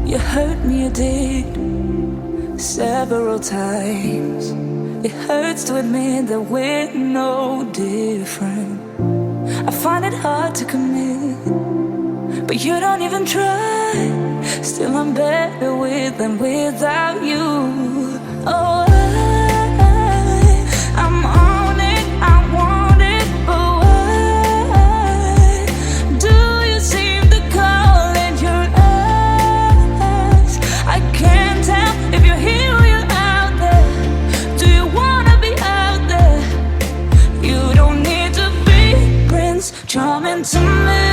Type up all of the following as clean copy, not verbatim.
You hurt me, you did, several times. It hurts to admit that we're no different. I find it hard to commit, but you don't even try. Still I'm better with than without you. Oh, I'm on it, I want it, but why do you seem to call in your eyes? I can't tell if you're here or you're out there. Do you wanna be out there? You don't need to be Prince Charming to me.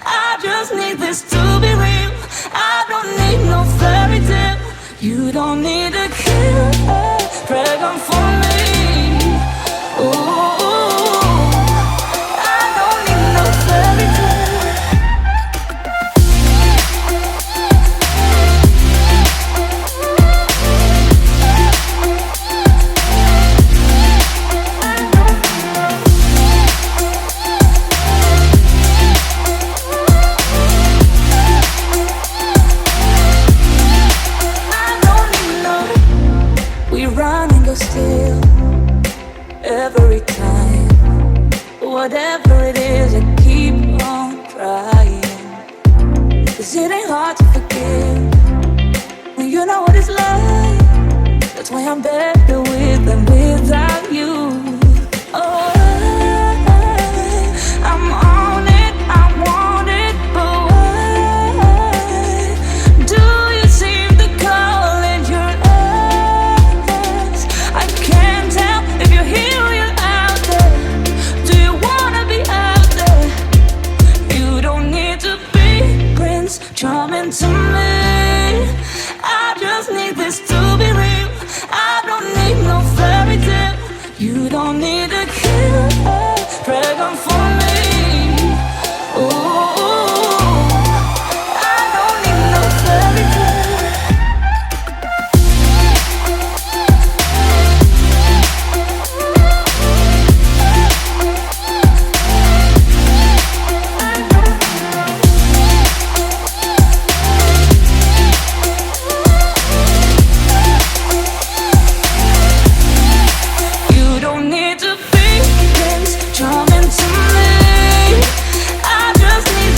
I just need this to be real. I don't need no fairy tale. You don't need a killer pregnant for me. Ooh, I don't need no fairy tale. Run and go still every time. Whatever it is, I keep on trying. 'Cause it ain't hard to forgive when you know what it's like. That's why I'm better with than without you. Oh, I'm on it, I want it, but why do you seem to call in your eyes? I can't tell if you're here or you're out there. Do you wanna be out there? You don't need to be Prince Charming to me. I just need this to be real. I don't need no fairy tale. You don't need a killer pregnant for me. Ooh, I don't need no fairy tale. You don't need to be Prince Charming to me. I just need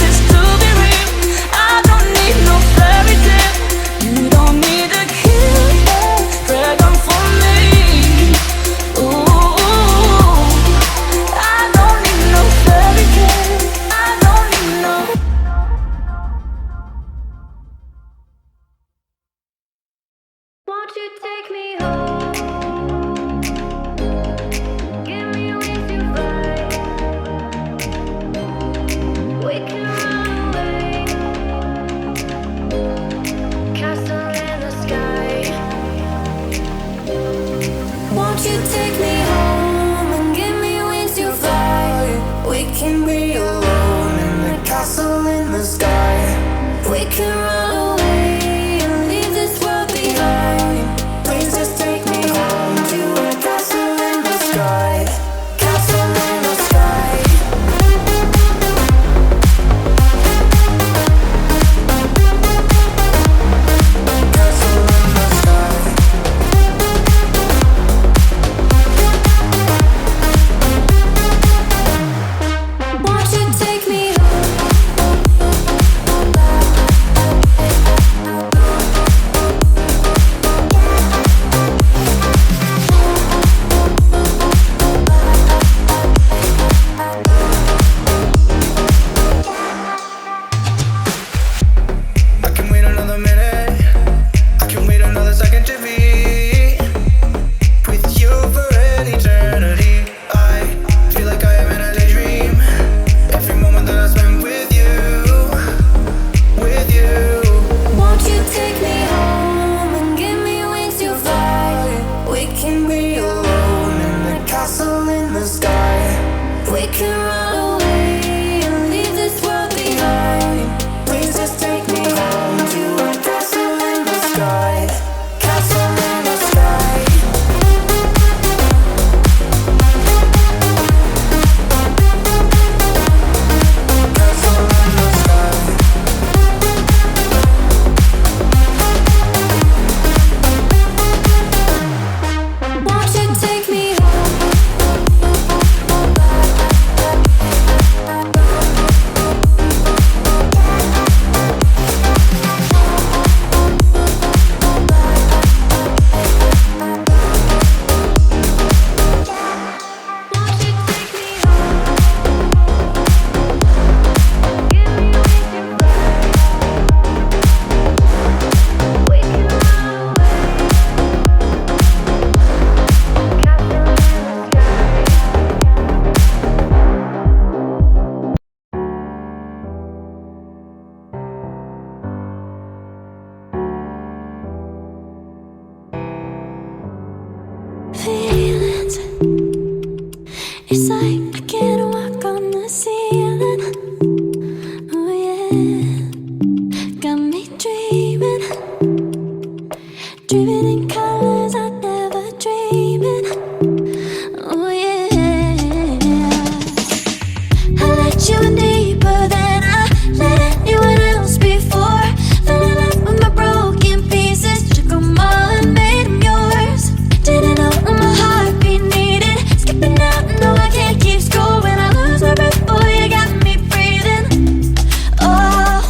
dreaming in colors I never dream in. Oh yeah, I let you in deeper than I let anyone else before. Fell in love with my broken pieces, took them all and made them yours. Didn't know what my heartbeat needed, skipping out, no I can't keep score. When I lose my breath, boy, you got me breathing. Oh,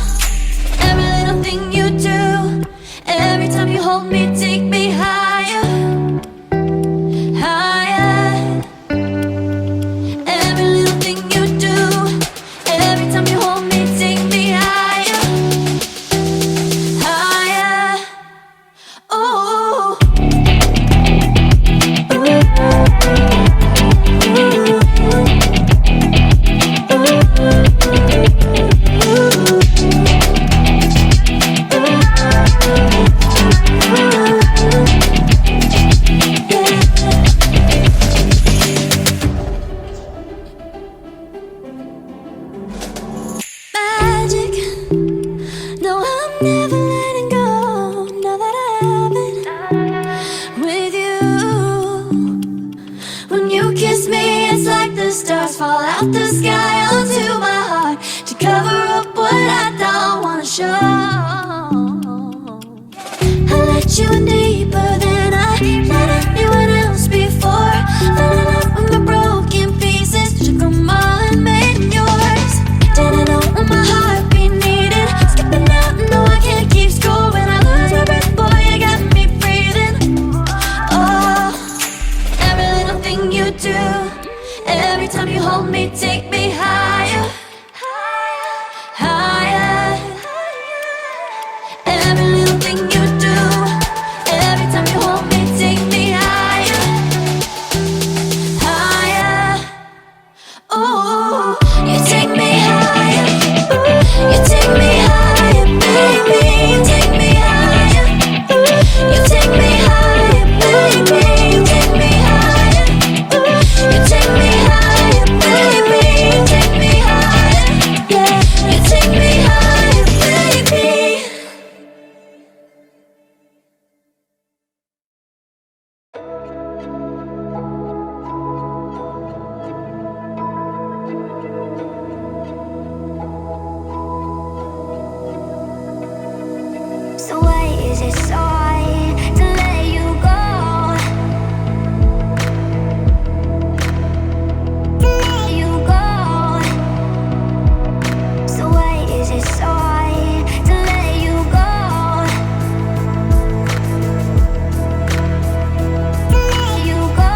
every little thing you do, every time you hold me, take me higher, higher. Every little thing you do, every time you hold me, take me higher, higher. Oh, magic. No, I'm never letting go. Now that I have it with you. When you kiss me, it's like the stars fall out the sky onto my heart to cover up what I don't wanna show. I let you in deeper than I let anyone else before. Fell in love with my broken pieces, took them all and made them yours. Didn't know what my heartbeat needed, skipping out, no I can't keep score. When I lose my breath, boy, you got me breathing. Oh, every little thing you do, every time you hold me, take me higher, higher. Every little thing you do, every time you hold me, take me higher, higher. Oh, you take me higher, you take me higher, baby, you take me higher, you take me higher, baby, you take me higher, you take me higher, baby, you take me higher, yeah, you take me higher, baby. So why is it so hard to let you go? To let you go. So why is it so hard to let you go? To let you go.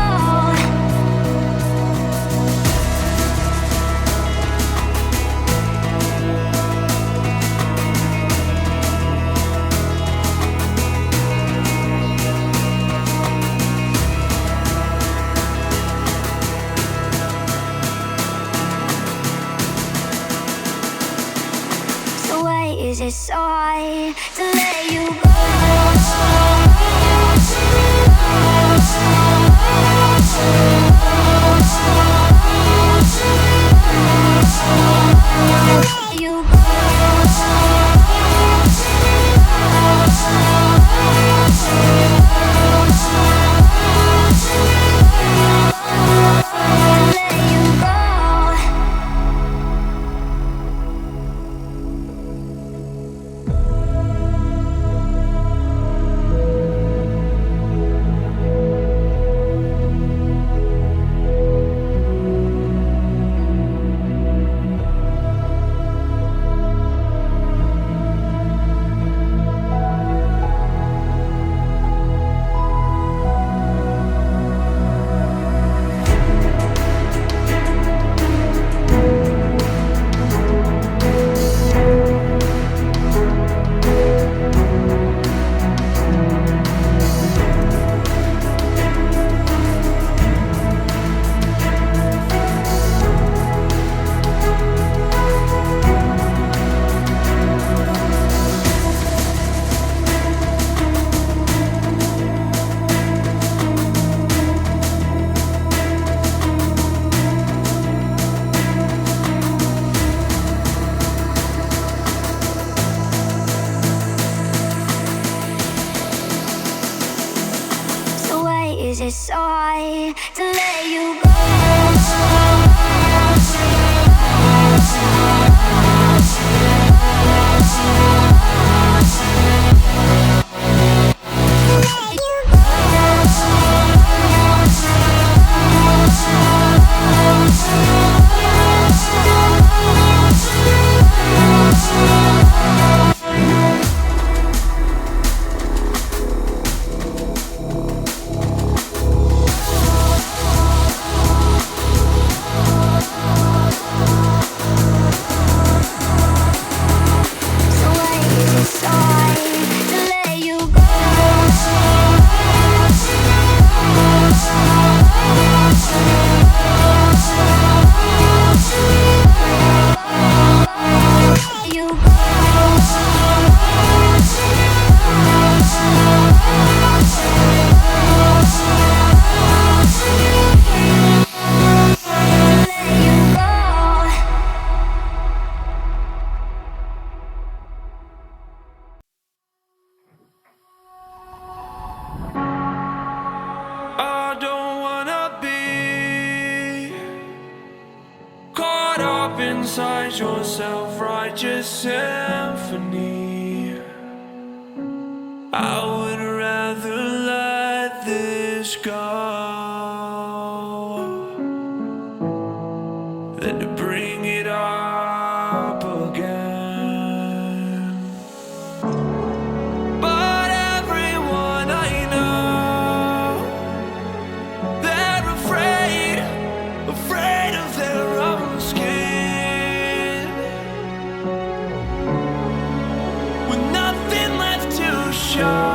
So why is it so hard to let you go? Let you go. Let you go. decide to let you go. I don't wanna be caught up inside your self-righteous symphony. I would rather let this go than to bring it up again. But everyone I know, they're afraid of their own skin, with nothing left to show.